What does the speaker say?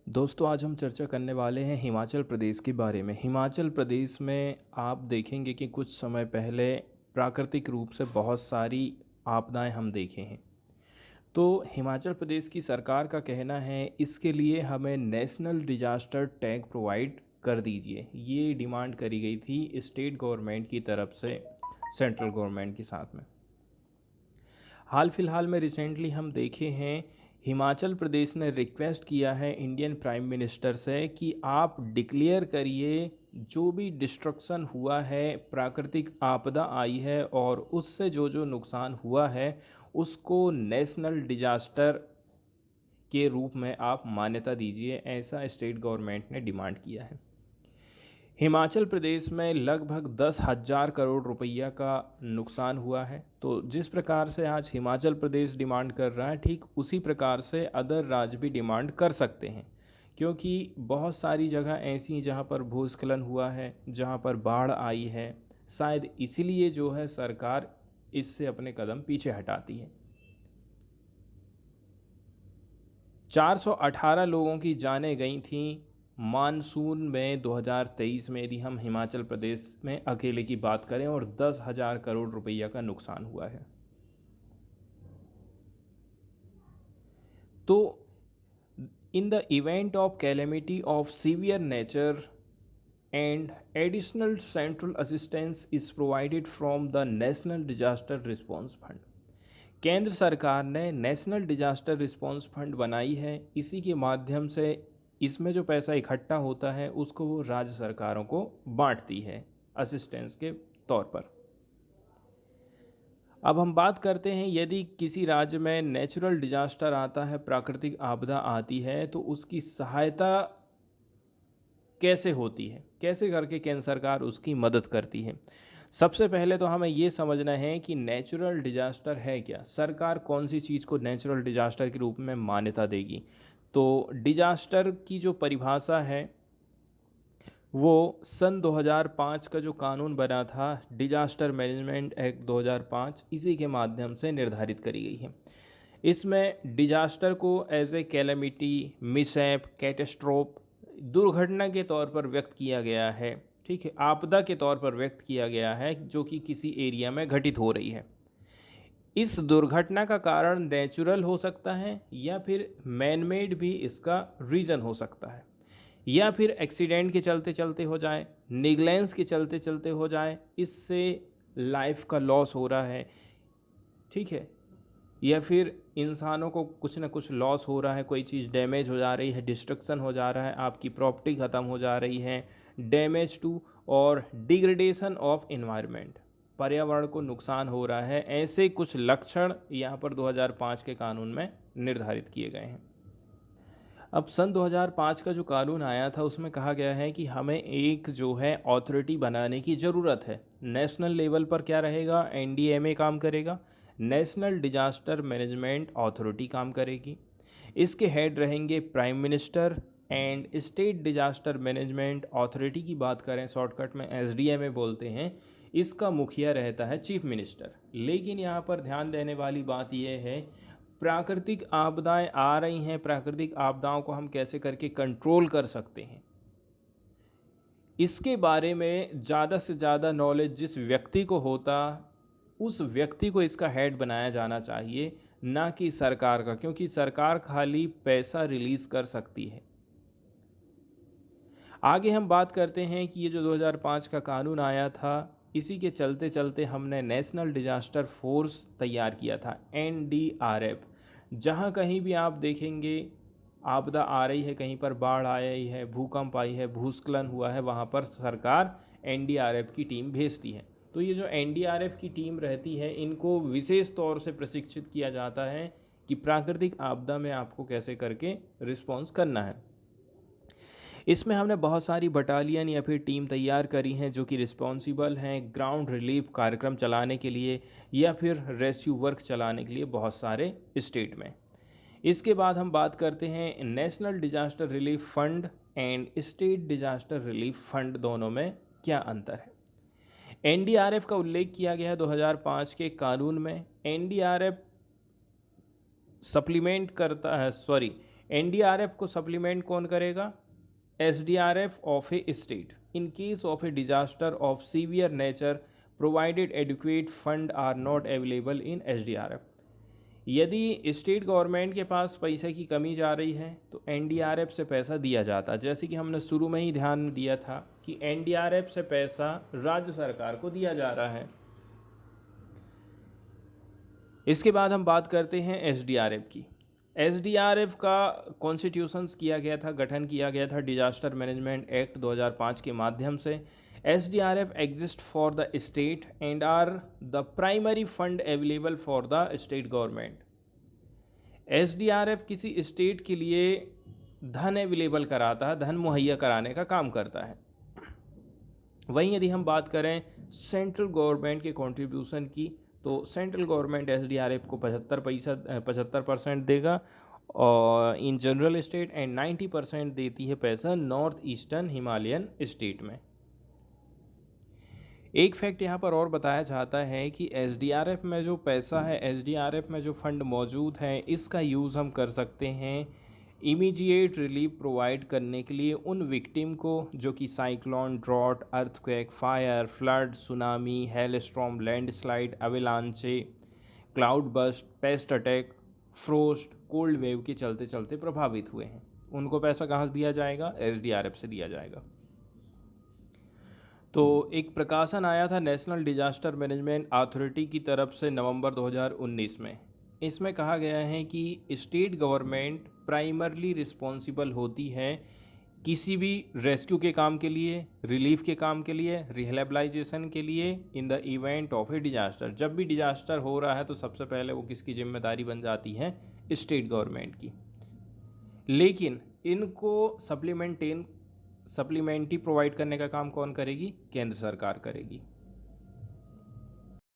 दोस्तों आज हम चर्चा करने वाले हैं हिमाचल प्रदेश के बारे में। हिमाचल प्रदेश में आप देखेंगे कि कुछ समय पहले प्राकृतिक रूप से बहुत सारी आपदाएं हम देखे हैं। तो हिमाचल प्रदेश की सरकार का कहना है इसके लिए हमें नेशनल डिजास्टर टैग प्रोवाइड कर दीजिए। ये डिमांड करी गई थी स्टेट गवर्नमेंट की तरफ से सेंट्रल गवर्नमेंट के साथ में। हाल फिलहाल में रिसेंटली हम देखे हैं हिमाचल प्रदेश ने रिक्वेस्ट किया है इंडियन प्राइम मिनिस्टर से कि आप डिक्लेयर करिए जो भी डिस्ट्रक्शन हुआ है, प्राकृतिक आपदा आई है और उससे जो जो नुकसान हुआ है उसको नेशनल डिजास्टर के रूप में आप मान्यता दीजिए। ऐसा स्टेट गवर्नमेंट ने डिमांड किया है। हिमाचल प्रदेश में लगभग 10,000 करोड़ रुपया का नुकसान हुआ है। तो जिस प्रकार से आज हिमाचल प्रदेश डिमांड कर रहा है, ठीक उसी प्रकार से अदर राज्य भी डिमांड कर सकते हैं, क्योंकि बहुत सारी जगह ऐसी जहां पर भूस्खलन हुआ है, जहां पर बाढ़ आई है। शायद इसीलिए जो है सरकार इससे अपने कदम पीछे हटाती है। 418 लोगों की जानें गई थीं मानसून में 2023 में, यदि हम हिमाचल प्रदेश में अकेले की बात करें, और 10,000 करोड़ रुपया का नुकसान हुआ है। तो in the event of calamity of severe nature and additional central assistance is provided from the national disaster response fund. केंद्र सरकार ने नेशनल डिजास्टर रिस्पॉन्स फंड बनाई है। इसी के माध्यम से इसमें जो पैसा इकट्ठा होता है उसको वो राज्य सरकारों को बांटती है असिस्टेंस के तौर पर। अब हम बात करते हैं, यदि किसी राज्य में नेचुरल डिजास्टर आता है, प्राकृतिक आपदा आती है, तो उसकी सहायता कैसे होती है, कैसे करके केंद्र सरकार उसकी मदद करती है। सबसे पहले तो हमें ये समझना है कि नेचुरल डिजास्टर है क्या, सरकार कौन सी चीज़ को नेचुरल डिजास्टर के रूप में मान्यता देगी। तो डिजास्टर की जो परिभाषा है वो सन 2005 का जो कानून बना था, डिजास्टर मैनेजमेंट एक्ट 2005, इसी के माध्यम से निर्धारित करी गई है। इसमें डिजास्टर को एज ए कैलेमिटी, मिसैप, कैटेस्ट्रोफ, दुर्घटना के तौर पर व्यक्त किया गया है। ठीक है, आपदा के तौर पर व्यक्त किया गया है जो कि किसी एरिया में घटित हो रही है। इस दुर्घटना का कारण नेचुरल हो सकता है या फिर मैन मेड भी इसका रीज़न हो सकता है, या फिर एक्सीडेंट के चलते चलते हो जाए, निगलेंस के चलते चलते हो जाए, इससे लाइफ का लॉस हो रहा है। ठीक है, या फिर इंसानों को कुछ ना कुछ लॉस हो रहा है, कोई चीज़ डैमेज हो जा रही है, डिस्ट्रक्शन हो जा रहा है, आपकी प्रॉपर्टी ख़त्म हो जा रही है, डैमेज टू और डिग्रेडेशन ऑफ इन्वायरमेंट, पर्यावरण को नुकसान हो रहा है। ऐसे कुछ लक्षण यहाँ पर 2005 के कानून में निर्धारित किए गए हैं। अब सन 2005 का जो कानून आया था उसमें कहा गया है कि हमें एक जो है अथॉरिटी बनाने की ज़रूरत है। नेशनल लेवल पर क्या रहेगा, एनडीएमए काम करेगा, नेशनल डिजास्टर मैनेजमेंट अथॉरिटी काम करेगी। इसके हेड रहेंगे prime minister, and state disaster management authority की बात करें शॉर्टकट में एसडीएमए बोलते हैं, इसका मुखिया रहता है चीफ मिनिस्टर। लेकिन यहाँ पर ध्यान देने वाली बात यह है, प्राकृतिक आपदाएं आ रही हैं, प्राकृतिक आपदाओं को हम कैसे करके कंट्रोल कर सकते हैं, इसके बारे में ज़्यादा से ज़्यादा नॉलेज जिस व्यक्ति को होता, उस व्यक्ति को इसका हेड बनाया जाना चाहिए, ना कि सरकार का, क्योंकि सरकार खाली पैसा रिलीज़ कर सकती है। आगे हम बात करते हैं कि ये जो 2005 का कानून आया था, इसी के चलते चलते हमने नेशनल डिजास्टर फोर्स तैयार किया था, एनडीआरएफ। जहाँ कहीं भी आप देखेंगे आपदा आ रही है, कहीं पर बाढ़ आई है, भूकंप आई है, भूस्खलन हुआ है, वहाँ पर सरकार एनडीआरएफ की टीम भेजती है। तो ये जो एनडीआरएफ की टीम रहती है, इनको विशेष तौर से प्रशिक्षित किया जाता है कि प्राकृतिक आपदा में आपको कैसे करके रिस्पॉन्स करना है। इसमें हमने बहुत सारी बटालियन या फिर टीम तैयार करी हैं जो कि रिस्पॉन्सिबल हैं ग्राउंड रिलीफ कार्यक्रम चलाने के लिए या फिर रेस्क्यू वर्क चलाने के लिए बहुत सारे स्टेट में। इसके बाद हम बात करते हैं national disaster relief fund and state disaster relief fund, दोनों में क्या अंतर है। एनडीआरएफ का उल्लेख किया गया है 2005 के कानून में। एनडीआरएफ सप्लीमेंट करता है, एनडीआरएफ को सप्लीमेंट कौन करेगा? SDRF of a state in case of a disaster of severe nature provided adequate fund are not available in SDRF. यदि स्टेट गवर्नमेंट के पास पैसे की कमी जा रही है तो एनडीआरएफ से पैसा दिया जाता, जैसे कि हमने शुरू में ही ध्यान दिया था कि एनडीआरएफ से पैसा राज्य सरकार को दिया जा रहा है। इसके बाद हम बात करते हैं एसडीआरएफ की। एसडीआरएफ का कॉन्स्टिट्यूशंस किया गया था, गठन किया गया था डिजास्टर मैनेजमेंट एक्ट 2005 के माध्यम से। SDRF exist for the state and are the primary fund available for the state government. SDRF किसी स्टेट के लिए धन अवेलेबल कराता है, धन मुहैया कराने का काम करता है। वहीं यदि हम बात करें सेंट्रल गवर्नमेंट के कंट्रीब्यूशन की, तो सेंट्रल गवर्नमेंट एसडीआरएफ को 75% देगा और इन जनरल स्टेट एंड 90% देती है पैसा नॉर्थ ईस्टर्न हिमालयन स्टेट में। एक फैक्ट यहाँ पर और बताया जाता है कि एसडीआरएफ में जो पैसा है, एसडीआरएफ में जो फंड मौजूद है, इसका यूज़ हम कर सकते हैं इमीडिएट रिलीफ प्रोवाइड करने के लिए उन विक्टिम को जो कि cyclone, drought, earthquake, fire, flood, tsunami, hailstorm, landslide, avalanche, cloud burst, pest attack, frost, cold wave के चलते चलते प्रभावित हुए हैं। उनको पैसा कहाँ से दिया जाएगा? एसडीआरएफ से दिया जाएगा। तो एक प्रकाशन आया था नेशनल डिजास्टर मैनेजमेंट अथॉरिटी की तरफ से नवंबर 2019 में। इसमें कहा गया है कि स्टेट गवर्नमेंट प्राइमरली रिस्पॉन्सिबल होती है किसी भी रेस्क्यू के काम के लिए, रिलीफ के काम के लिए, रिहेबिलिटेशन के लिए in the event of a disaster. जब भी डिजास्टर हो रहा है तो सबसे पहले वो किसकी जिम्मेदारी बन जाती है? स्टेट गवर्नमेंट की। लेकिन इनको सप्लीमेंट्री प्रोवाइड करने का काम कौन करेगी? केंद्र सरकार करेगी।